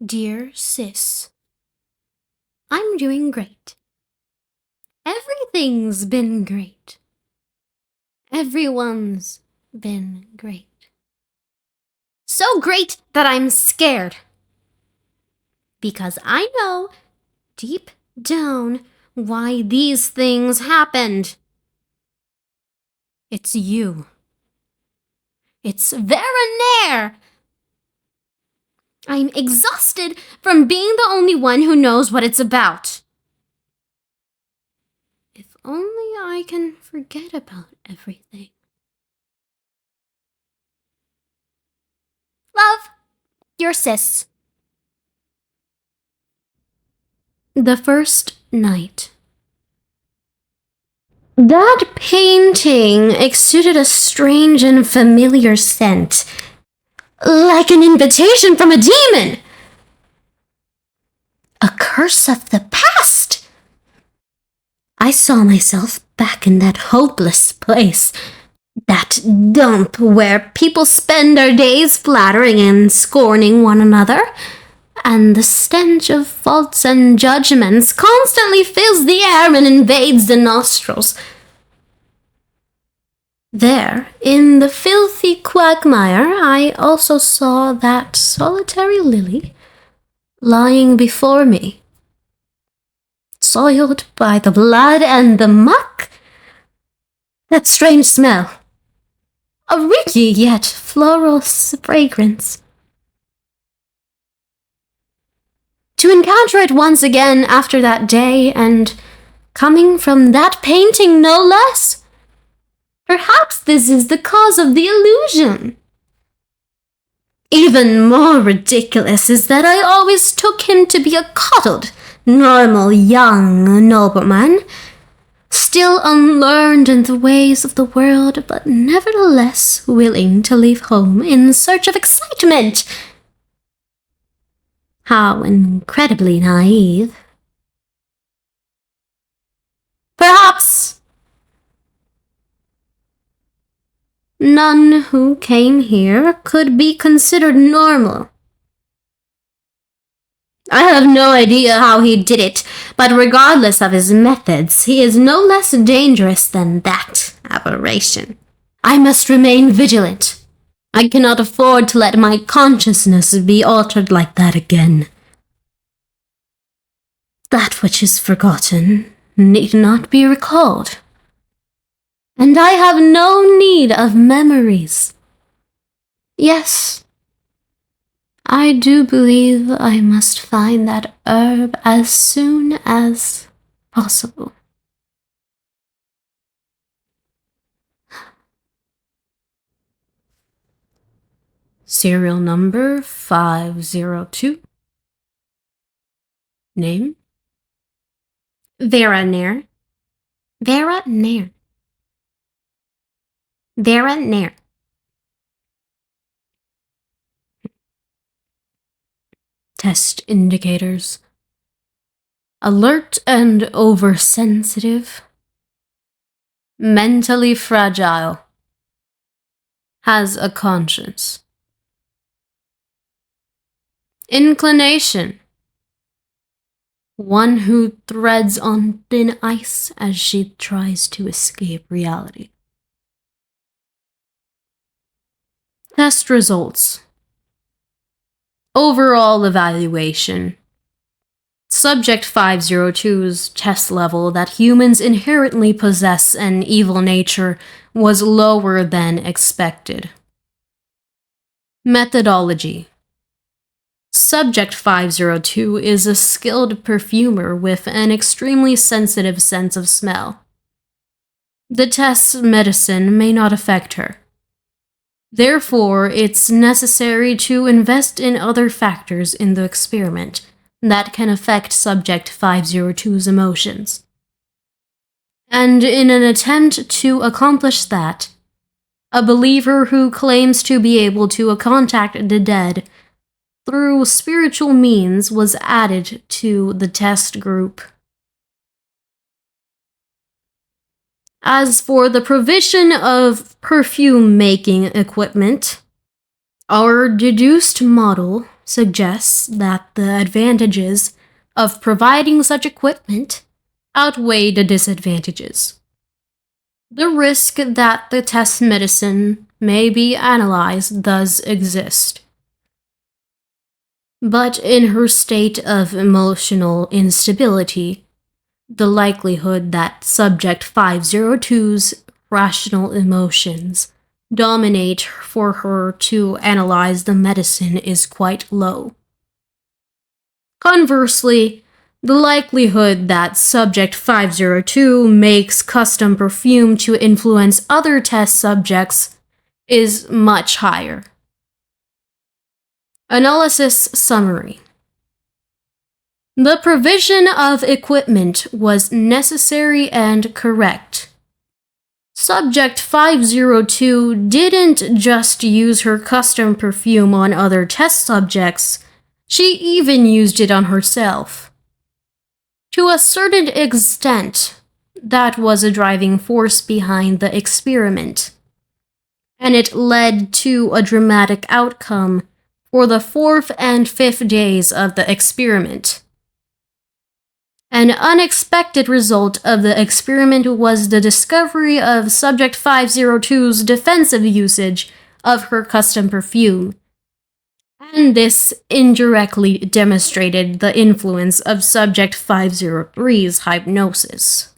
Dear Sis, I'm doing great. Everything's been great. Everyone's been great. So great that I'm scared. Because I know, deep down, why these things happened. It's you. It's Vera Nair. I'm exhausted from being the only one who knows what it's about. If only I can forget about everything. Love, your sis. The first night. That painting exuded a strange and familiar scent, like an invitation from a demon. A curse of the past. I saw myself back in that hopeless place, that dump where people spend their days flattering and scorning one another, and the stench of faults and judgments constantly fills the air and invades the nostrils. There, in the filthy quagmire, I also saw that solitary lily lying before me, soiled by the blood and the muck. That strange smell, a ricky yet floral fragrance. To encounter it once again after that day, and coming from that painting no less. Perhaps this is the cause of the illusion. Even more ridiculous is that I always took him to be a coddled, normal young nobleman, still unlearned in the ways of the world, but nevertheless willing to leave home in search of excitement. How incredibly naive. Perhaps none who came here could be considered normal. I have no idea how he did it, but regardless of his methods, he is no less dangerous than that aberration. I must remain vigilant. I cannot afford to let my consciousness be altered like that again. That which is forgotten need not be recalled. And I have no need of memories. Yes, I do believe I must find that herb as soon as possible. Serial number 502. Name? Vera Nair. Vera Nair. Vera Nair. Test indicators. Alert and oversensitive. Mentally fragile. Has a conscience. Inclination. One who treads on thin ice as she tries to escape reality. Test results. Overall evaluation. Subject 502's test level that humans inherently possess an evil nature was lower than expected. Methodology. Subject 502 is a skilled perfumer with an extremely sensitive sense of smell. The test's medicine may not affect her. Therefore, it's necessary to invest in other factors in the experiment that can affect Subject 502's emotions. And in an attempt to accomplish that, a believer who claims to be able to contact the dead through spiritual means was added to the test group. As for the provision of perfume-making equipment, our deduced model suggests that the advantages of providing such equipment outweigh the disadvantages. The risk that the test medicine may be analyzed does exist. But in her state of emotional instability, the likelihood that Subject 502's rational emotions dominate for her to analyze the medicine is quite low. Conversely, the likelihood that Subject 502 makes custom perfume to influence other test subjects is much higher. Analysis summary. The provision of equipment was necessary and correct. Subject 502 didn't just use her custom perfume on other test subjects, she even used it on herself. To a certain extent, that was a driving force behind the experiment, and it led to a dramatic outcome for the 4th and 5th days of the experiment. An unexpected result of the experiment was the discovery of Subject 502's defensive usage of her custom perfume, and this indirectly demonstrated the influence of Subject 503's hypnosis.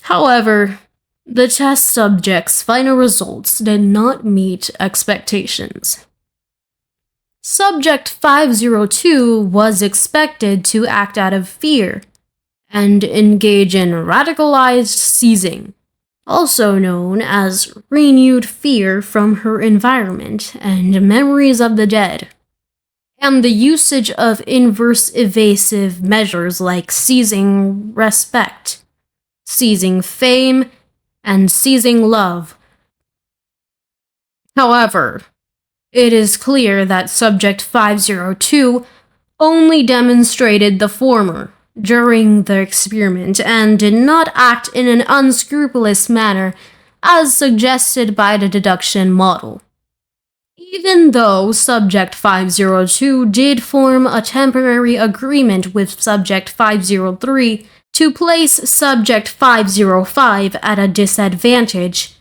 However, the test subject's final results did not meet expectations. Subject 502 was expected to act out of fear and engage in radicalized seizing, also known as renewed fear from her environment and memories of the dead, and the usage of inverse evasive measures like seizing respect, seizing fame, and seizing love. However, it is clear that Subject 502 only demonstrated the former during the experiment and did not act in an unscrupulous manner as suggested by the deduction model. Even though Subject 502 did form a temporary agreement with Subject 503 to place Subject 505 at a disadvantage,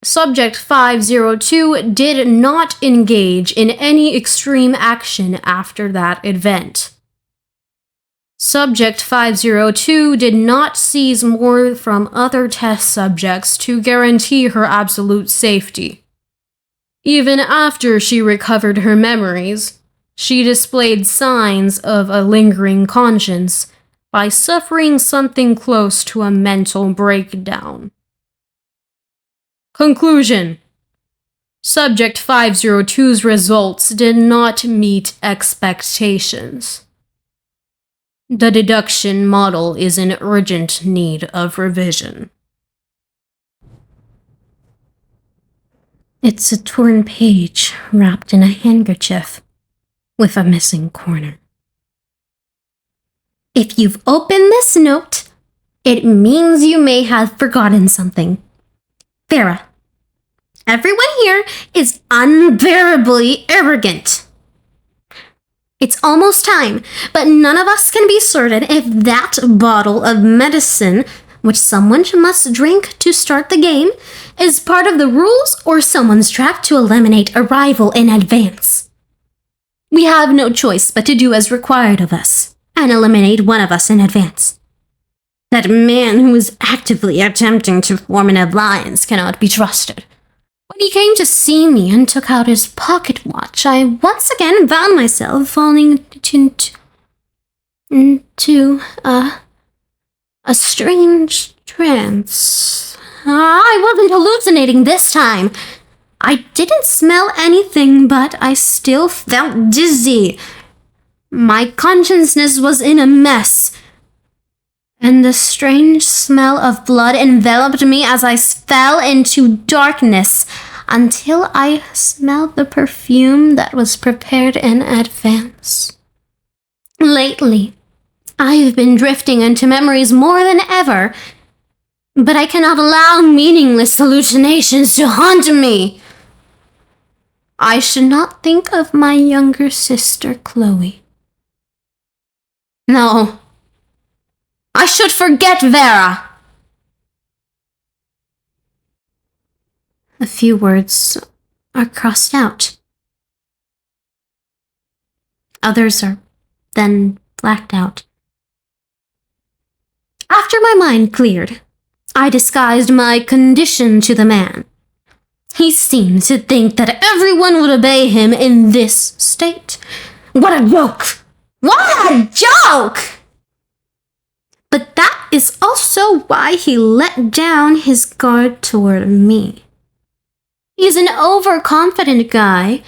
Subject 502 did not engage in any extreme action after that event. Subject 502 did not seize more from other test subjects to guarantee her absolute safety. Even after she recovered her memories, she displayed signs of a lingering conscience by suffering something close to a mental breakdown. Conclusion. Subject 502's results did not meet expectations. The deduction model is in urgent need of revision. It's a torn page wrapped in a handkerchief with a missing corner. If you've opened this note, it means you may have forgotten something. Vera, everyone here is unbearably arrogant. It's almost time, but none of us can be certain if that bottle of medicine, which someone must drink to start the game, is part of the rules or someone's trap to eliminate a rival in advance. We have no choice but to do as required of us, and eliminate one of us in advance. That man who is actively attempting to form an alliance cannot be trusted. When he came to see me and took out his pocket watch, I once again found myself falling into a strange trance. I wasn't hallucinating this time. I didn't smell anything, but I still felt dizzy. My consciousness was in a mess, and the strange smell of blood enveloped me as I fell into darkness until I smelled the perfume that was prepared in advance. Lately, I've been drifting into memories more than ever, but I cannot allow meaningless hallucinations to haunt me. I should not think of my younger sister, Chloe. No. I should forget Vera. A few words are crossed out. Others are then blacked out. After my mind cleared, I disguised my condition to the man. He seemed to think that everyone would obey him in this state. What a joke! What a joke! But that is also why he let down his guard toward me. He's an overconfident guy,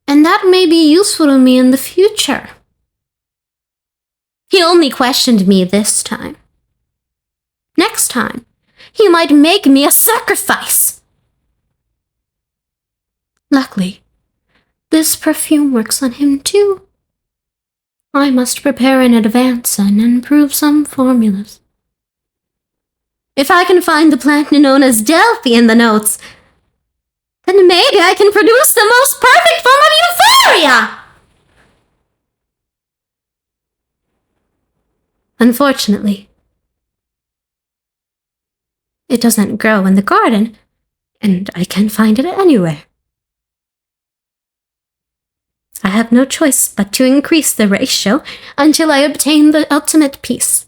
and that may be useful to me in the future. He only questioned me this time. Next time, he might make me a sacrifice. Luckily, this perfume works on him too. I must prepare in advance and improve some formulas. If I can find the plant known as Delphi in the notes, then maybe I can produce the most perfect form of euphoria! Unfortunately, it doesn't grow in the garden, and I can't find it anywhere. I have no choice but to increase the ratio until I obtain the ultimate piece.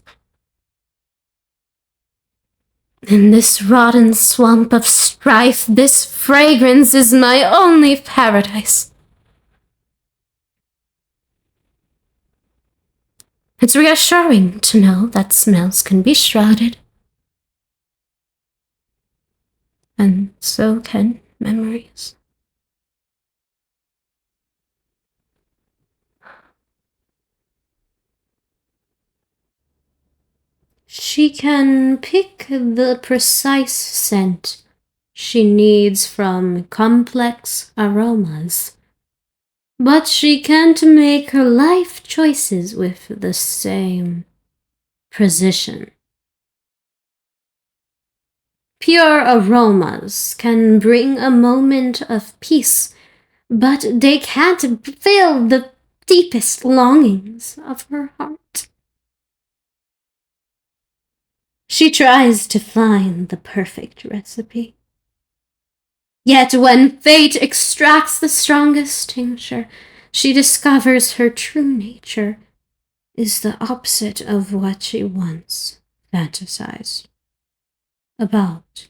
In this rotten swamp of strife, this fragrance is my only paradise. It's reassuring to know that smells can be shrouded. And so can memories. She can pick the precise scent she needs from complex aromas, but she can't make her life choices with the same precision. Pure aromas can bring a moment of peace, but they can't fill the deepest longings of her heart. She tries to find the perfect recipe. Yet when fate extracts the strongest tincture, she discovers her true nature is the opposite of what she once fantasized about.